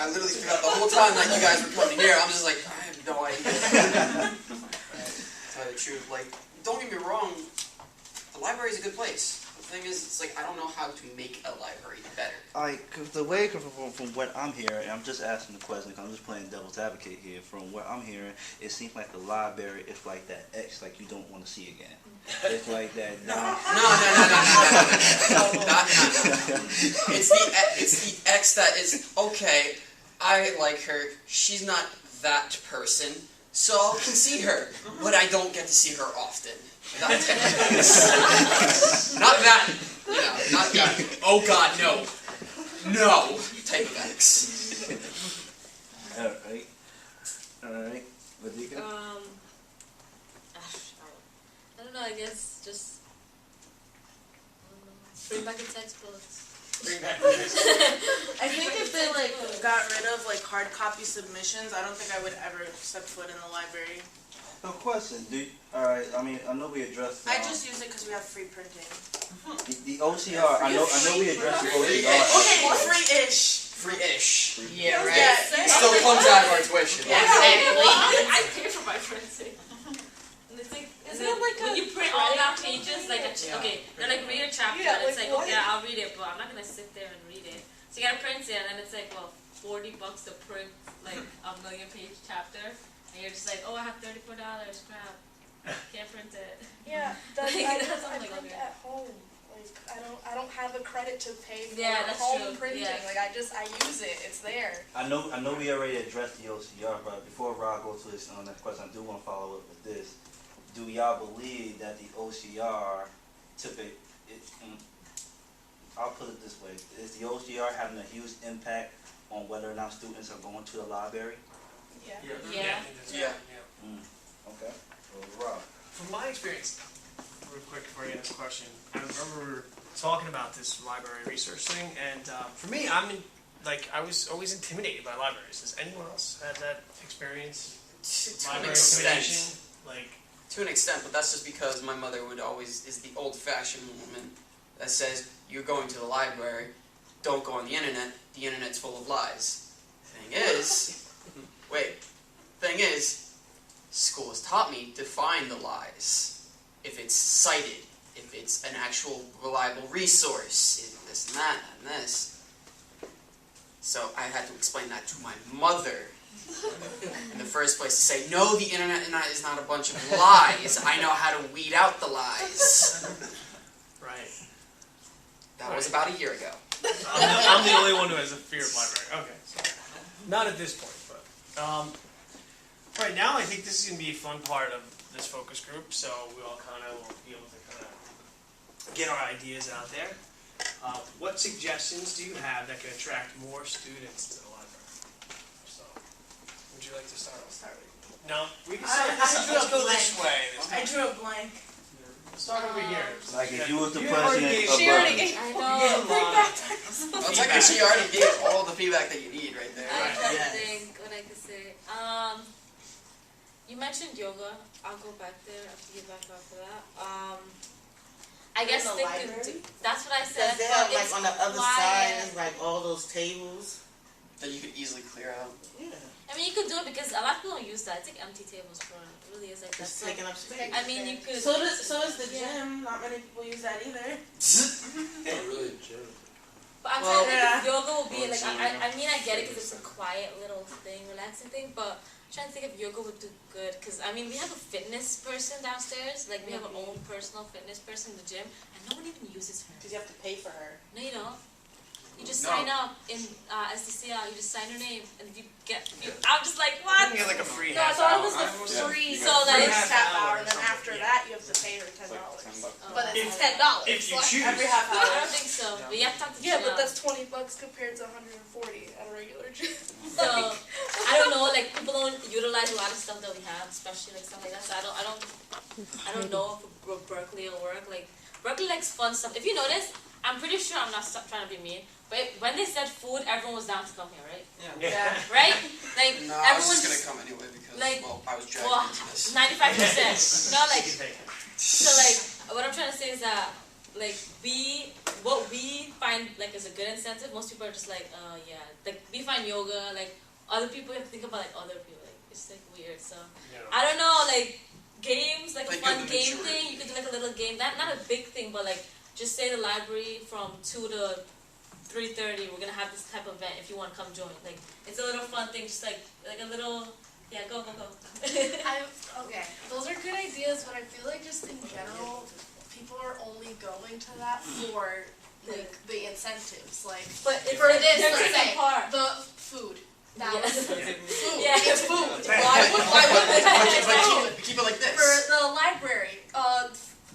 I literally forgot the whole time that you guys were coming here. I'm just like, I have no idea. To tell you the truth, like, don't get me wrong, the library is a good place. The thing is, it's like, I don't know how to make a library better. The way from what I'm hearing, and I'm just asking the question, because I'm just playing devil's advocate here. From what I'm hearing, it seems like the library is like that ex, like you don't want to see again. It's like that. No. It's the ex that is okay. I like her. She's not that person, so I'll concede her, but I don't get to see her often. Not that. Not that. Oh God, no. No type of ex. Alright. What do you think? I don't know, I guess just bring back the textbooks. I think if they got rid of hard copy submissions, I don't think I would ever step foot in the library. No question. Alright, I mean, I know we addressed. I just use it because we have free printing. The OCR. I know we addressed the OCR. Okay, free-ish. Free-ish. Yeah, right. It still comes out of our tuition. I pay for my printing. Isn't it like when you print all that pages, okay, they're like read a chapter, and it's like, okay, I'll read it, but I'm not gonna sit there and read it. So you gotta print it, and then it's like, well, $40 to print like a 1,000,000-page chapter, and you're just like, oh, I have $34, crap, can't print it. Yeah, I print at home. I don't have a credit to pay for home printing. Yeah. I use it. It's there. I know we already addressed the OCR, but before Rob goes to his next question, I do want to follow up with this. Do y'all believe that the OCR took I'll put it this way, is the OCR having a huge impact on whether or not students are going to the library? Yeah. Okay. So, Rob. From my experience, real quick before you ask the question, I remember we were talking about this library research thing, and for me, I was always intimidated by libraries. Does anyone else have that experience? To an extent. To an extent, but that's just because my mother is the old-fashioned woman that says, you're going to the library, don't go on the internet's full of lies. Thing is, school has taught me to find the lies. If it's cited, if it's an actual reliable resource, if this and that and this. So I had to explain that to my mother in the first place, to say, no, the internet is not a bunch of lies. I know how to weed out the lies. Right. That was about a year ago. I'm the only one who has a fear of library. Okay. So, not at this point, but right now I think this is going to be a fun part of this focus group, so we all kind of will be able to get our ideas out there. What suggestions do you have that can attract more students to the library? Would you like to start? I'll start with you. No, we can start. Let's go this way. I drew a blank. Start over here. Like if you was the president of She already gave. I know. Well, technically, she already gave all the feedback that you need right there. I'm trying to think what I could say. You mentioned yoga. I'll go back there after you back off of that. I guess the library? That's what I said. Because on the other side, there's all those tables that you could easily clear out. Yeah. I mean, you could do it because a lot of people don't use that. It's like empty tables for it. It really is like that. It's taking up space. I mean, you could. So is the gym. Not many people use that either. Not really a gym. But I'm trying to think if yoga will be I mean, I get it because it's a quiet little thing, relaxing thing, but I'm trying to think if yoga would do good. Because, I mean, we have a fitness person downstairs. Like, we have our own personal fitness person in the gym, and no one even uses her. Because you have to pay for her. No, you don't. You just sign up in SDCL, you just sign your name, and you get, I'm just like, what? You get like a free No, I half thought hour. it was the free. So that First is half hour, and then after that, you have to pay her $10. But it's $10 If you choose. every half I hour. don't think so. But you have to talk to Yeah, Chanel. but that's $20 compared to $140 at a regular gym. So I don't know, like people don't utilize a lot of stuff that we have, especially like stuff like that. So I don't know if Berkeley will work. Like Berkeley likes fun stuff. If you notice, I'm pretty sure I'm not trying to be mean, but when they said food, everyone was down to come here, right? Yeah. Right? Like No, I was everyone's just gonna come anyway because like, I was dragged into this. 95%. No, like so like what I'm trying to say is that like we what we find like is a good incentive, most people are just like, yeah. Like we find yoga, like other people have to think about like other people. Like it's like weird. So I don't know, like games, like a fun game thing. You could do like a little game. Not a big thing, but like just say the library from 2 to 3:30. We're gonna have this type of event. If you want to come join, like it's a little fun thing. Just like a little. Yeah, go. Okay, those are good ideas, but I feel like just in general, people are only going to that for like the incentives, like but for this, there's let's a say part. the food. That Yeah. was food. Yeah. It's food. Why would they But keep it like this. for the library?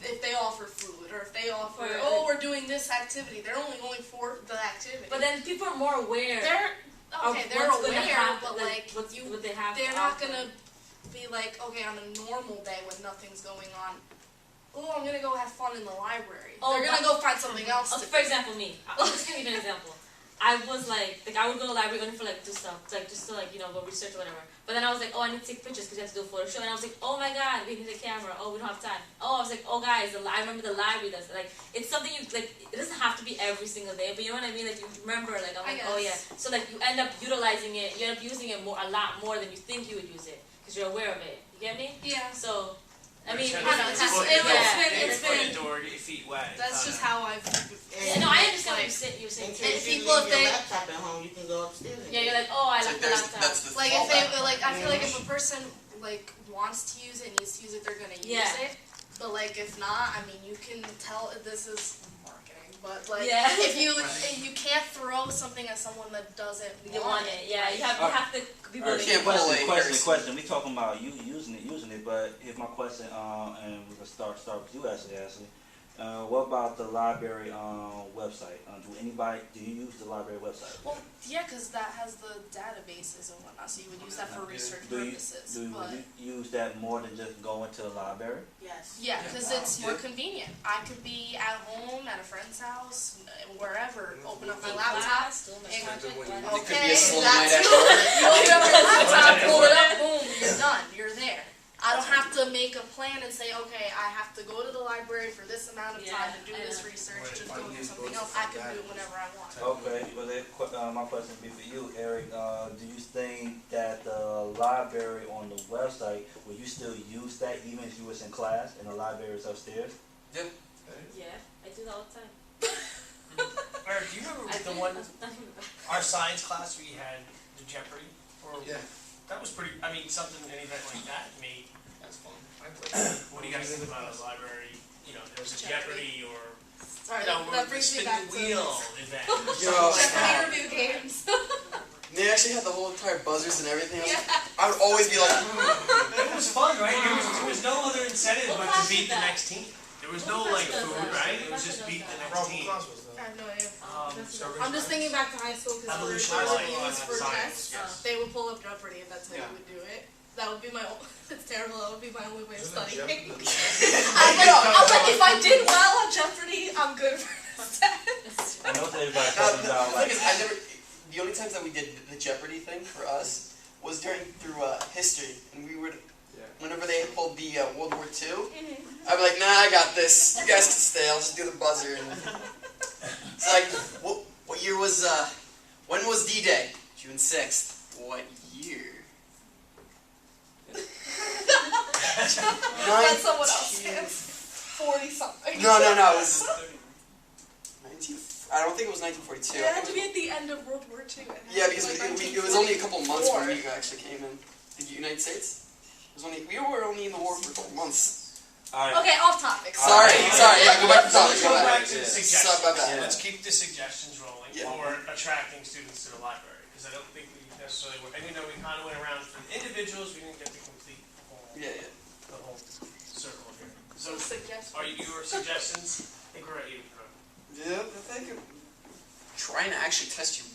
If they offer food or if they offer, we're doing this activity, they're only going for the activity. But then people are more aware. They're what's gonna aware, happen, but like what they have. they're not gonna be like, okay, on a normal day when nothing's going on, oh, I'm gonna go have fun in the library. Oh, they're gonna go find something else to for example, me. I'll just give you an example. I was like I would go to the library going for like do stuff, like just to like go research or whatever. But then I was like, oh, I need to take pictures because you have to do a photo show. And I was like, oh my god, we need a camera. Oh, we don't have time. Oh, I was like, oh guys, I remember the library does it. Like it's something you like. It doesn't have to be every single day, but you know what I mean. Like you remember, like I'm like, oh yeah. So like you end up utilizing it. You end up using it a lot more than you think you would use it because you're aware of it. You get me? Yeah. So. I mean, it's been door, get your feet wet. that's just how I've. No, I understand what you're saying. And too. if you people, leave if your they- laptop at home, you can go upstairs. Yeah, you're like, oh, I It's left like the laptop. that's the Like if they fallback. like, I feel like if a person like wants to use it, needs to use it, they're gonna use it. But like if not, I mean, you can tell this is marketing. But like if you can't throw something at someone that doesn't You want it, yeah. You have to be willing. can't pull it. Question. We talking about you using it, but here's my question. And we're gonna start with you, Ashley. What about the library website? Do you use the library website? Well, yeah, because that has the databases and whatnot, so you would use that for research purposes. Do you use that more than just going to the library? Yes. Yeah, because it's more convenient. I could be at home, at a friend's house, wherever, open up my laptop. It could be Okay, a slow that's night at you. work. You open up your laptop, pull it up, boom, you're done. You're there. I don't have to make a plan and say, okay, I have to go to the library for this amount of time to do this research, to go do something else. I can do it whenever I want. Okay, well, my question would be for you, Eric. Do you think that the library on the website, will you still use that even if you was in class and the library is upstairs? Yeah, I do that all the time. Eric, do you remember the one, our science class we had the Jeopardy? Yeah. That was pretty, I mean, an event like that made. That's fun. I played. What do you guys think about a library, there was a Jeopardy or, Sorry, we're that brings me spin back the to wheel event. Jeopardy review games. They actually had the whole entire buzzers and everything. I would always be like, It was fun, right? There was no other incentive but to beat the next team. There was no like food, right? It was just beat the next team. I have no idea. I'm just thinking back to high school because Evolution for of life. reviews for Science, tests, they would pull up Jeopardy if that's how you would do it. That would be it's terrible, that would be my only way of studying. I'm like, if I did well on Jeopardy, I'm good for this test. I know what everybody's talking about. the thing is, the only times that we did the Jeopardy thing for us was through history, and we would, whenever they pulled the World War II, I'd be like, nah, I got this. You guys can stay. I'll just do the buzzer. And it's like, what year was when was D-Day? June 6th. What year? Let someone else guess. 40 something. No. It was 19. I don't think it was 1942. It had to be at the end of World War II. Yeah, because it was only a couple months when we actually came in the United States. We were only in the war for a couple months. Okay, off topic. Sorry. Yeah, go back to the topic. Let's go back to the Sorry about suggestions. that. Let's keep the suggestions rolling for attracting students to the library, because I don't think we necessarily were. And we kind of went around for the individuals. We didn't get to complete the whole circle here. So, are your suggestions? I think we're at you. Yeah, I think trying to actually test your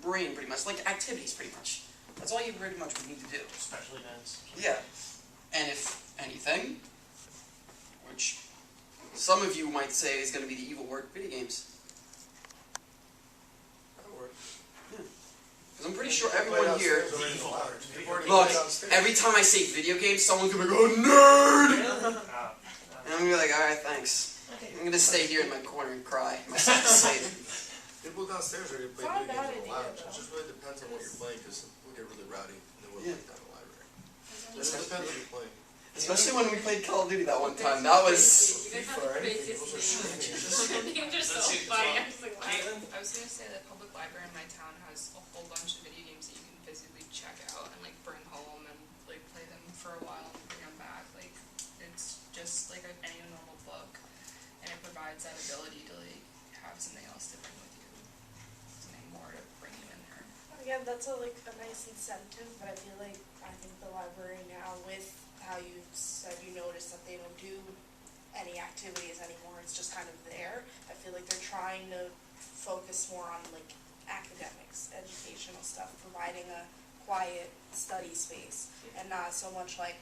brain, pretty much, like activities, pretty much. That's all you pretty much would need to do. Special events. Yeah, and if anything, which some of you might say is going to be the evil word, video games. Because I'm pretty sure everyone here. Look, every time I say video games, someone's gonna be like, "Oh, nerd!" And I'm gonna be like, "All right, thanks." I'm gonna stay here in my corner and cry myself to sleep. People downstairs are gonna play It's not a video bad games in the idea, lounge. It though. just really depends on what you're playing, because we'll get really rowdy, and then we'll Yeah. play down the library. It just depends what you're playing. Especially when we played Call of Duty that one time. That was You guys have the craziest names. Names are so funny. I'm just like, wow. Caitlin? I was gonna say the public library in my town has a whole bunch of video games that you can physically check out and like bring home and like play them for a while and bring them back. Like it's just like any normal book, and it provides that ability to like have something else to bring with you, something more to bring you in there. Again, that's a nice incentive, but I think the library now, with how you said you notice that they don't do any activities anymore, it's just kind of there. I feel like they're trying to focus more on like academics, educational stuff, providing a quiet study space, and not so much like,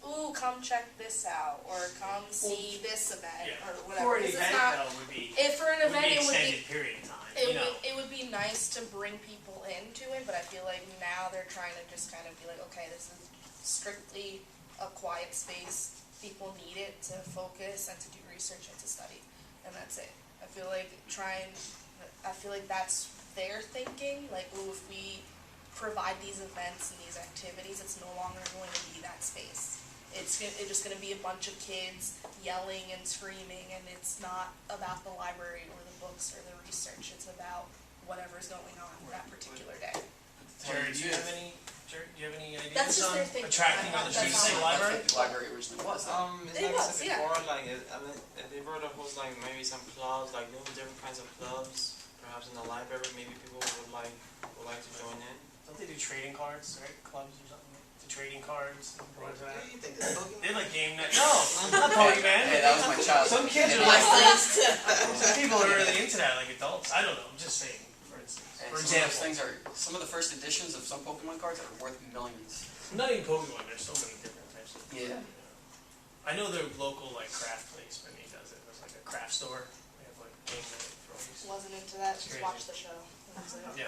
ooh, come check this out, or come see this event, Yeah. or For whatever. an Because event, it's not, though, would be if for an event it would be extended period of time. it You know. would, it would be nice to bring people into it, but I feel like now they're trying to just kind of be like, okay, this is strictly a quiet space. People need it to focus and to do research and to study, and that's it. I feel like that's their thinking. Like, ooh, if we provide these events and these activities, it's no longer going to be that space. It's just going to be a bunch of kids yelling and screaming, and it's not about the library or the books or the research. It's about whatever's going on that particular day. Jared, do you have any ideas That's just on their thinking. attracting other That's students to the not- library? That's what the library originally was. It's It like I was, said yeah. before, like I mean, they've heard of host like maybe some clubs, like doing different kinds of clubs. Perhaps in the library, maybe people would like to join in. Don't they do trading cards, right? Clubs or something? The trading cards. What is that? You think it's Pokemon? They like game night. No, not Pokemon. Hey, that was my childhood. Some kids are Yeah. like, some people are really into that, like adults. I don't know. I'm just saying, for instance. And For some of those example, things are some of the first editions of some Pokemon cards are worth millions. not even Pokemon. There's so many different types of. Yeah. I know their local like craft place. When he does it, there's like a craft store. They have like game night for all these. Wasn't into that. Just Crazy. watch the show. That was it. Yeah.